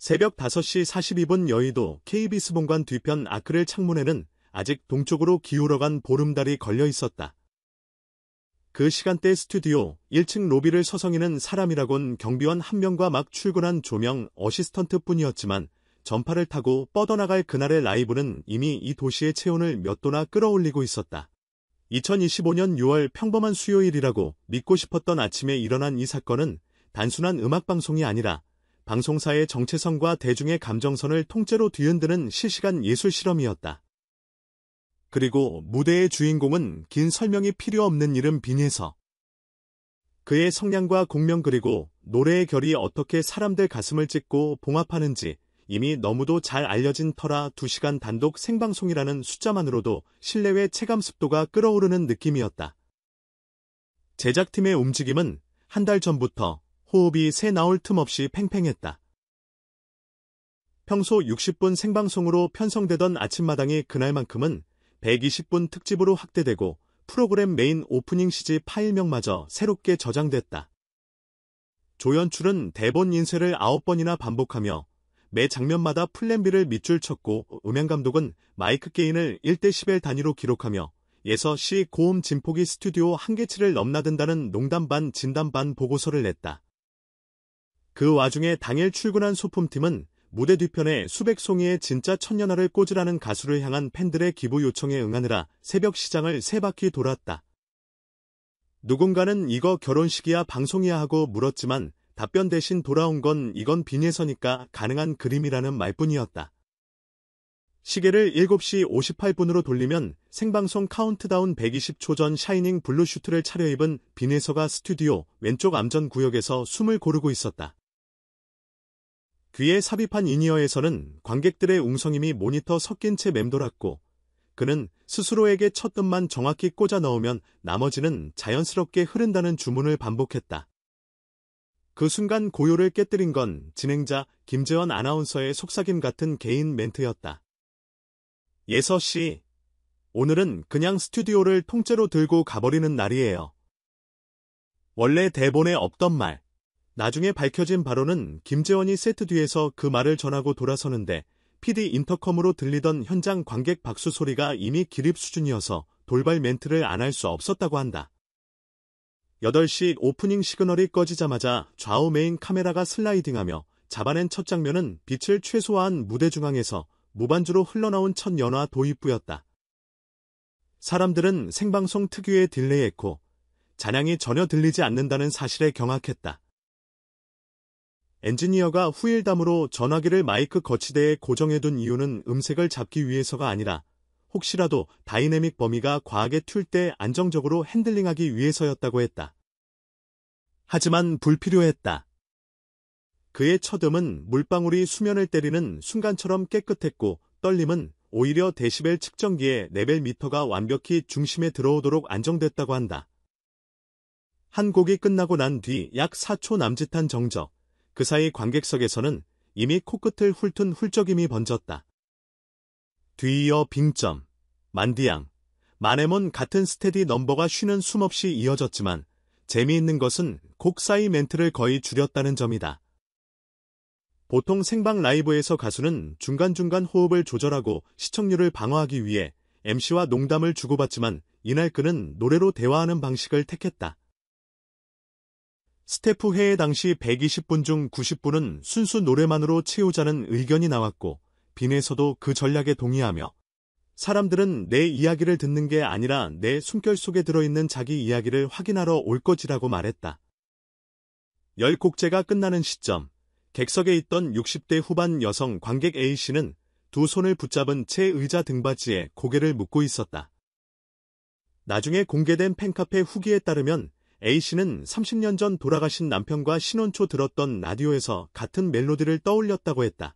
새벽 5시 42분 여의도 KBS 본관 뒤편 아크릴 창문에는 아직 동쪽으로 기울어간 보름달이 걸려 있었다. 그 시간대 스튜디오 1층 로비를 서성이는 사람이라곤 경비원 한 명과 막 출근한 조명 어시스턴트뿐이었지만 전파를 타고 뻗어나갈 그날의 라이브는 이미 이 도시의 체온을 몇 도나 끌어올리고 있었다. 2025년 6월 평범한 수요일이라고 믿고 싶었던 아침에 일어난 이 사건은 단순한 음악방송이 아니라 방송사의 정체성과 대중의 감정선을 통째로 뒤흔드는 실시간 예술 실험이었다. 그리고 무대의 주인공은 긴 설명이 필요 없는 이름 빈예서. 그의 성량과 공명 그리고 노래의 결이 어떻게 사람들 가슴을 찢고 봉합하는지 이미 너무도 잘 알려진 터라 2시간 단독 생방송이라는 숫자만으로도 실내외 체감습도가 끌어오르는 느낌이었다. 제작팀의 움직임은 한 달 전부터 호흡이 새 나올 틈 없이 팽팽했다. 평소 60분 생방송으로 편성되던 아침마당이 그날만큼은 120분 특집으로 확대되고 프로그램 메인 오프닝 CG 파일명마저 새롭게 저장됐다. 조연출은 대본 인쇄를 9번이나 반복하며 매 장면마다 플랜 B를 밑줄 쳤고 음향감독은 마이크 게인을 1대10의 단위로 기록하며 예서 씨 고음 진폭이 스튜디오 한계치를 넘나든다는 농담 반 진담 반 보고서를 냈다. 그 와중에 당일 출근한 소품팀은 무대 뒤편에 수백 송이의 진짜 천년화를 꽂으라는 가수를 향한 팬들의 기부 요청에 응하느라 새벽 시장을 3바퀴 돌았다. 누군가는 이거 결혼식이야 방송이야 하고 물었지만 답변 대신 돌아온 건 이건 빈예서니까 가능한 그림이라는 말뿐이었다. 시계를 7시 58분으로 돌리면 생방송 카운트다운 120초 전 샤이닝 블루 슈트를 차려입은 빈예서가 스튜디오 왼쪽 암전 구역에서 숨을 고르고 있었다. 귀에 삽입한 인이어에서는 관객들의 웅성임이 모니터 섞인 채 맴돌았고 그는 스스로에게 첫 음만 정확히 꽂아 넣으면 나머지는 자연스럽게 흐른다는 주문을 반복했다. 그 순간 고요를 깨뜨린 건 진행자 김재원 아나운서의 속삭임 같은 개인 멘트였다. 예서 씨, 오늘은 그냥 스튜디오를 통째로 들고 가버리는 날이에요. 원래 대본에 없던 말. 나중에 밝혀진 바로는 김재원이 세트 뒤에서 그 말을 전하고 돌아서는데 PD 인터컴으로 들리던 현장 관객 박수 소리가 이미 기립 수준이어서 돌발 멘트를 안 할 수 없었다고 한다. 8시 오프닝 시그널이 꺼지자마자 좌우 메인 카메라가 슬라이딩하며 잡아낸 첫 장면은 빛을 최소화한 무대 중앙에서 무반주로 흘러나온 첫 연화 도입부였다. 사람들은 생방송 특유의 딜레이 에코, 잔향이 전혀 들리지 않는다는 사실에 경악했다. 엔지니어가 후일담으로 전화기를 마이크 거치대에 고정해둔 이유는 음색을 잡기 위해서가 아니라 혹시라도 다이내믹 범위가 과하게 튈 때 안정적으로 핸들링하기 위해서였다고 했다. 하지만 불필요했다. 그의 첫 음은 물방울이 수면을 때리는 순간처럼 깨끗했고 떨림은 오히려 데시벨 측정기의 레벨 미터가 완벽히 중심에 들어오도록 안정됐다고 한다. 한 곡이 끝나고 난 뒤 약 4초 남짓한 정적. 그 사이 관객석에서는 이미 코끝을 훑은 훌쩍임이 번졌다. 뒤이어 빙점, 만디양, 마네몬 같은 스테디 넘버가 쉬는 숨 없이 이어졌지만 재미있는 것은 곡 사이 멘트를 거의 줄였다는 점이다. 보통 생방 라이브에서 가수는 중간중간 호흡을 조절하고 시청률을 방어하기 위해 MC와 농담을 주고받지만 이날 그는 노래로 대화하는 방식을 택했다. 스태프 회의 당시 120분 중 90분은 순수 노래만으로 채우자는 의견이 나왔고 빈에서도 그 전략에 동의하며 사람들은 내 이야기를 듣는 게 아니라 내 숨결 속에 들어있는 자기 이야기를 확인하러 올 거지라고 말했다. 10곡제가 끝나는 시점, 객석에 있던 60대 후반 여성 관객 A씨는 두 손을 붙잡은 채 의자 등받이에 고개를 묻고 있었다. 나중에 공개된 팬카페 후기에 따르면 A씨는 30년 전 돌아가신 남편과 신혼 초 들었던 라디오에서 같은 멜로디를 떠올렸다고 했다.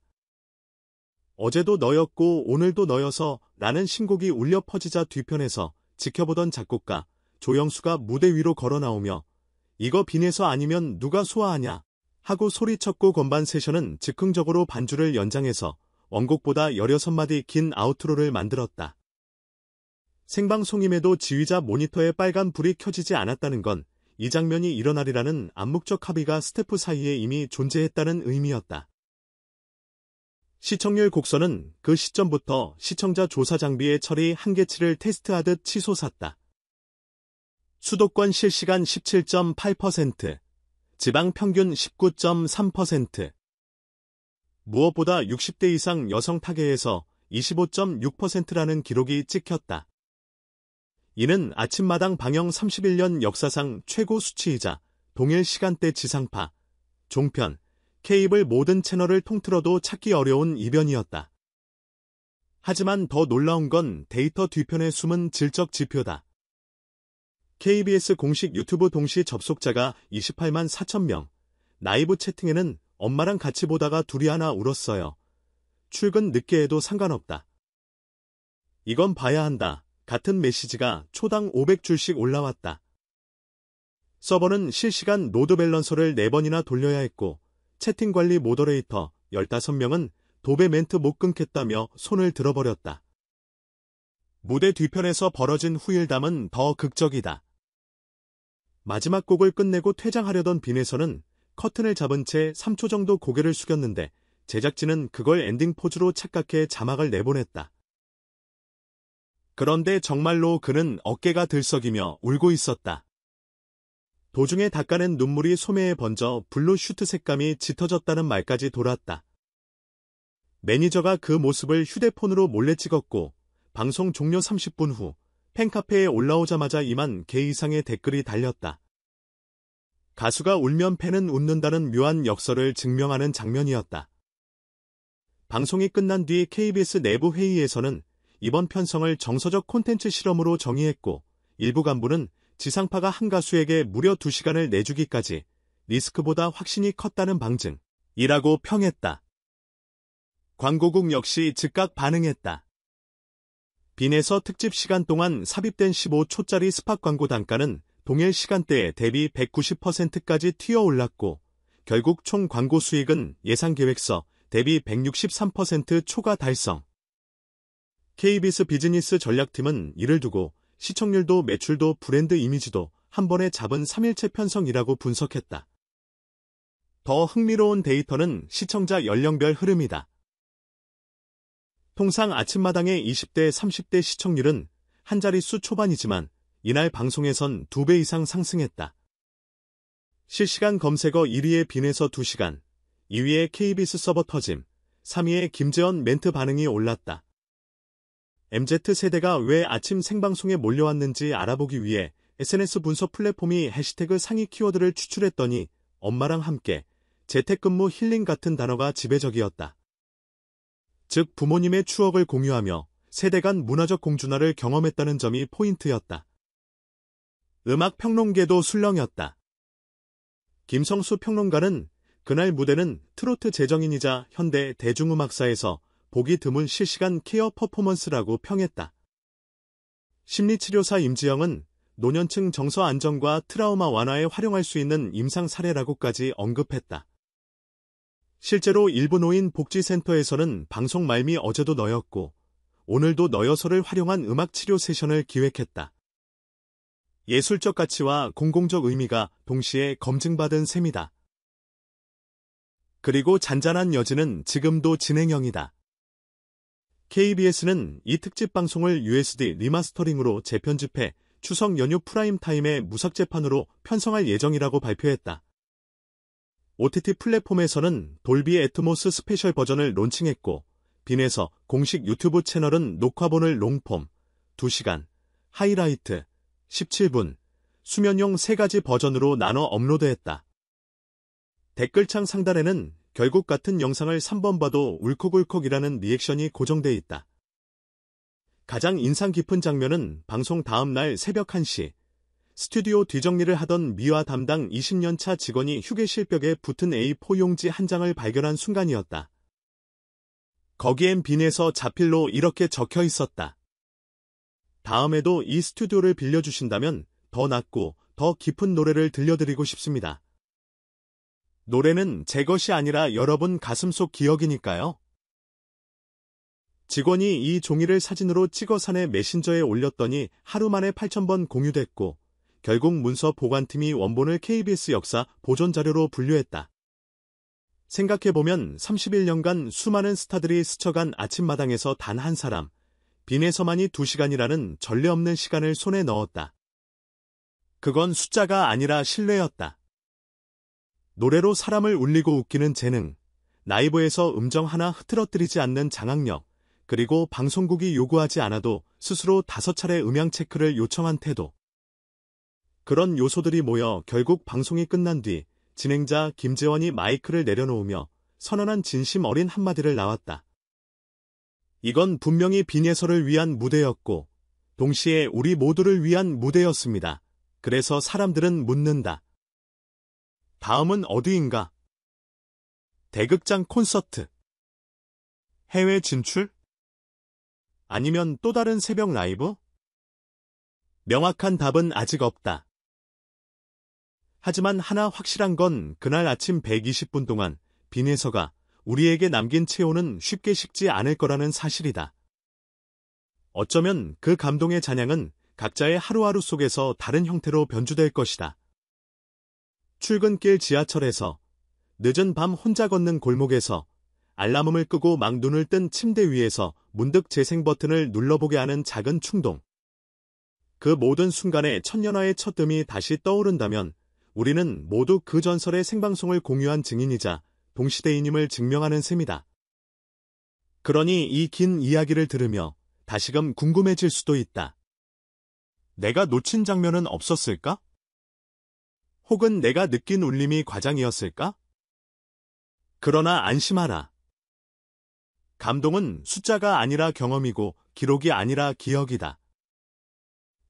어제도 너였고 오늘도 너여서 라는 신곡이 울려 퍼지자 뒤편에서 지켜보던 작곡가 조영수가 무대 위로 걸어 나오며 이거 빈에서 아니면 누가 소화하냐 하고 소리쳤고 건반 세션은 즉흥적으로 반주를 연장해서 원곡보다 16마디 긴 아우트로를 만들었다. 생방송임에도 지휘자 모니터에 빨간 불이 켜지지 않았다는 건 이 장면이 일어나리라는 암묵적 합의가 스태프 사이에 이미 존재했다는 의미였다. 시청률 곡선은 그 시점부터 시청자 조사 장비의 처리 한계치를 테스트하듯 치솟았다. 수도권 실시간 17.8%, 지방 평균 19.3%. 무엇보다 60대 이상 여성 타겟에서 25.6%라는 기록이 찍혔다. 이는 아침마당 방영 31년 역사상 최고 수치이자 동일 시간대 지상파, 종편, 케이블 모든 채널을 통틀어도 찾기 어려운 이변이었다. 하지만 더 놀라운 건 데이터 뒤편에 숨은 질적 지표다. KBS 공식 유튜브 동시 접속자가 28만 4천 명, 라이브 채팅에는 엄마랑 같이 보다가 둘이 하나 울었어요. 출근 늦게 해도 상관없다. 이건 봐야 한다. 같은 메시지가 초당 500줄씩 올라왔다. 서버는 실시간 로드 밸런서를 4번이나 돌려야 했고 채팅 관리 모더레이터 15명은 도배 멘트 못 끊겠다며 손을 들어버렸다. 무대 뒤편에서 벌어진 후일담은 더 극적이다. 마지막 곡을 끝내고 퇴장하려던 빈에서는 커튼을 잡은 채 3초 정도 고개를 숙였는데 제작진은 그걸 엔딩 포즈로 착각해 자막을 내보냈다. 그런데 정말로 그는 어깨가 들썩이며 울고 있었다. 도중에 닦아낸 눈물이 소매에 번져 블루 슈트 색감이 짙어졌다는 말까지 돌았다. 매니저가 그 모습을 휴대폰으로 몰래 찍었고 방송 종료 30분 후 팬카페에 올라오자마자 2만 개 이상의 댓글이 달렸다. 가수가 울면 팬은 웃는다는 묘한 역설을 증명하는 장면이었다. 방송이 끝난 뒤 KBS 내부 회의에서는 이번 편성을 정서적 콘텐츠 실험으로 정의했고 일부 간부는 지상파가 한 가수에게 무려 2시간을 내주기까지 리스크보다 확신이 컸다는 방증이라고 평했다. 광고국 역시 즉각 반응했다. 빈에서 특집 시간 동안 삽입된 15초짜리 스팟 광고 단가는 동일 시간대에 대비 190%까지 튀어올랐고 결국 총 광고 수익은 예상 계획서 대비 163% 초과 달성. KBS 비즈니스 전략팀은 이를 두고 시청률도 매출도 브랜드 이미지도 한 번에 잡은 3일체 편성이라고 분석했다. 더 흥미로운 데이터는 시청자 연령별 흐름이다. 통상 아침마당의 20대, 30대 시청률은 한 자릿수 초반이지만 이날 방송에선 2배 이상 상승했다. 실시간 검색어 1위의 빈에서 2시간, 2위의 KBS 서버 터짐, 3위의 김재원 멘트 반응이 올랐다. MZ세대가 왜 아침 생방송에 몰려왔는지 알아보기 위해 SNS 분석 플랫폼이 해시태그 상위 키워드를 추출했더니 엄마랑 함께, 재택근무 힐링 같은 단어가 지배적이었다. 즉 부모님의 추억을 공유하며 세대 간 문화적 공준화를 경험했다는 점이 포인트였다. 음악 평론계도 술렁였다. 김성수 평론가는 그날 무대는 트로트 재정인이자 현대 대중음악사에서 보기 드문 실시간 케어 퍼포먼스라고 평했다. 심리치료사 임지영은 노년층 정서 안정과 트라우마 완화에 활용할 수 있는 임상 사례라고까지 언급했다. 실제로 일부 노인 복지센터에서는 방송 말미 어제도 너였고 오늘도 너여서를 활용한 음악치료 세션을 기획했다. 예술적 가치와 공공적 의미가 동시에 검증받은 셈이다. 그리고 잔잔한 여지는 지금도 진행형이다. KBS는 이 특집 방송을 USD 리마스터링으로 재편집해 추석 연휴 프라임타임에 무삭제판으로 편성할 예정이라고 발표했다. OTT 플랫폼에서는 돌비 애트모스 스페셜 버전을 론칭했고 빈에서 공식 유튜브 채널은 녹화본을 롱폼, 2시간, 하이라이트, 17분, 수면용 3가지 버전으로 나눠 업로드했다. 댓글창 상단에는 결국 같은 영상을 3번 봐도 울컥울컥이라는 리액션이 고정돼 있다. 가장 인상 깊은 장면은 방송 다음 날 새벽 1시, 스튜디오 뒤정리를 하던 미화 담당 20년차 직원이 휴게실 벽에 붙은 A4 용지 한 장을 발견한 순간이었다. 거기엔 빈에서 자필로 이렇게 적혀 있었다. 다음에도 이 스튜디오를 빌려주신다면 더 낫고 더 깊은 노래를 들려드리고 싶습니다. 노래는 제 것이 아니라 여러분 가슴속 기억이니까요. 직원이 이 종이를 사진으로 찍어 사내 메신저에 올렸더니 하루 만에 8,000번 공유됐고 결국 문서 보관팀이 원본을 KBS 역사 보존 자료로 분류했다. 생각해보면 31년간 수많은 스타들이 스쳐간 아침마당에서 단 한 사람, 빈에서만이 2시간이라는 전례 없는 시간을 손에 넣었다. 그건 숫자가 아니라 신뢰였다. 노래로 사람을 울리고 웃기는 재능, 라이브에서 음정 하나 흐트러뜨리지 않는 장악력, 그리고 방송국이 요구하지 않아도 스스로 5차례 음향 체크를 요청한 태도. 그런 요소들이 모여 결국 방송이 끝난 뒤 진행자 김재원이 마이크를 내려놓으며 선언한 진심 어린 한마디를 나왔다. 이건 분명히 빈예설을 위한 무대였고 동시에 우리 모두를 위한 무대였습니다. 그래서 사람들은 묻는다. 다음은 어디인가? 대극장 콘서트? 해외 진출? 아니면 또 다른 새벽 라이브? 명확한 답은 아직 없다. 하지만 하나 확실한 건 그날 아침 120분 동안 빈에서가 우리에게 남긴 체온은 쉽게 식지 않을 거라는 사실이다. 어쩌면 그 감동의 잔향은 각자의 하루하루 속에서 다른 형태로 변주될 것이다. 출근길 지하철에서, 늦은 밤 혼자 걷는 골목에서, 알람음을 끄고 막 눈을 뜬 침대 위에서 문득 재생 버튼을 눌러보게 하는 작은 충동. 그 모든 순간에 천년화의 첫 음이 다시 떠오른다면 우리는 모두 그 전설의 생방송을 공유한 증인이자 동시대인임을 증명하는 셈이다. 그러니 이 긴 이야기를 들으며 다시금 궁금해질 수도 있다. 내가 놓친 장면은 없었을까? 혹은 내가 느낀 울림이 과장이었을까? 그러나 안심하라. 감동은 숫자가 아니라 경험이고 기록이 아니라 기억이다.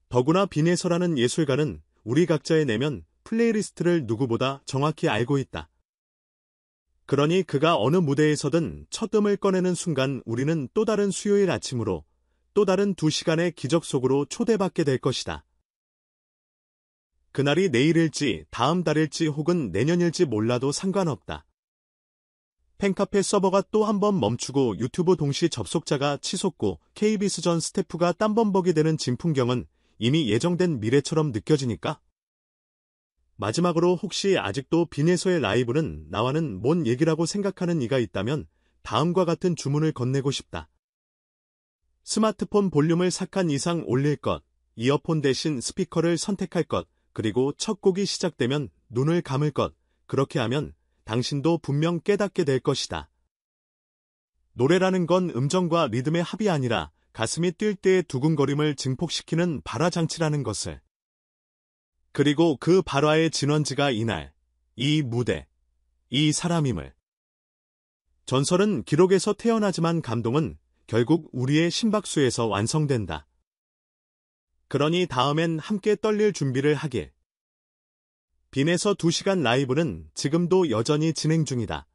더구나 빈에서라는 예술가는 우리 각자의 내면 플레이리스트를 누구보다 정확히 알고 있다. 그러니 그가 어느 무대에서든 첫 음을 꺼내는 순간 우리는 또 다른 수요일 아침으로 또 다른 2시간의 기적 속으로 초대받게 될 것이다. 그날이 내일일지 다음 달일지 혹은 내년일지 몰라도 상관없다. 팬카페 서버가 또 한 번 멈추고 유튜브 동시 접속자가 치솟고 KBS 전 스태프가 땀범벅이 되는 진풍경은 이미 예정된 미래처럼 느껴지니까? 마지막으로 혹시 아직도 빈에서의 라이브는 나와는 뭔 얘기라고 생각하는 이가 있다면 다음과 같은 주문을 건네고 싶다. 스마트폰 볼륨을 삭한 이상 올릴 것, 이어폰 대신 스피커를 선택할 것, 그리고 첫 곡이 시작되면 눈을 감을 것, 그렇게 하면 당신도 분명 깨닫게 될 것이다. 노래라는 건 음정과 리듬의 합이 아니라 가슴이 뛸 때의 두근거림을 증폭시키는 발화장치라는 것을. 그리고 그 발화의 진원지가 이날, 이 무대, 이 사람임을. 전설은 기록에서 태어나지만 감동은 결국 우리의 심박수에서 완성된다. 그러니 다음엔 함께 떨릴 준비를 하길. 빈에서 2시간 라이브는 지금도 여전히 진행 중이다.